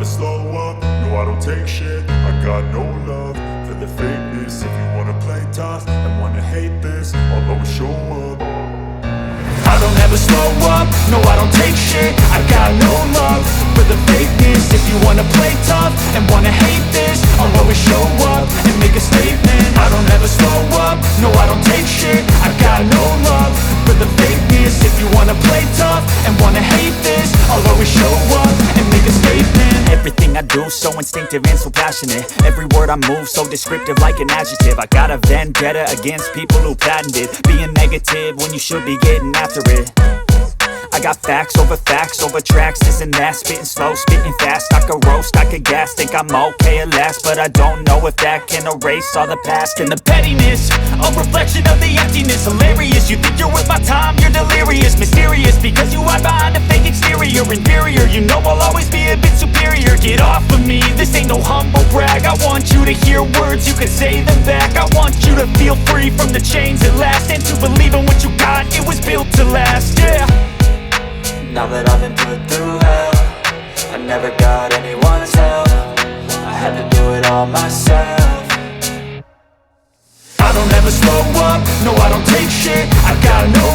slow up, no I don't take shit. I got no love for the fakeness. If you wanna play tough and wanna hate this, I'll always show up. I don't ever slow up, no I don't take shit. I got no love for the fakeness. If you wanna play tough and wanna hate this, I'll always show up and make a statement. I don't ever slow up, no I don't take shit. I got no love for the fakeness. If you wanna play tough and wanna hate this, I'll always show up and make a statement. Everything I do so instinctive and so passionate. Every word I move so descriptive like an adjective. I got a vendetta against people who patented being negative when you should be getting after it. I got facts over tracks, this and that. Spitting slow, spitting fast, I could roast, I could gas. Think I'm okay at last, but I don't know if that can erase all the past. And the pettiness, a reflection of the emptiness. Hilarious, you think you're worth my time, you're delirious. Mysterious, because you hide behind a fake exterior. Inferior, you know I'll always be a bit superior. Get off of me, this ain't no humble brag. I want you to hear words, you can say them back. I want you to feel free from the chains at last, and to believe in what you got, it was built to last, yeah. Now that I've been put through hell, I never got anyone's help. I had to do it all myself. I don't ever slow up, no I don't take shit. I got no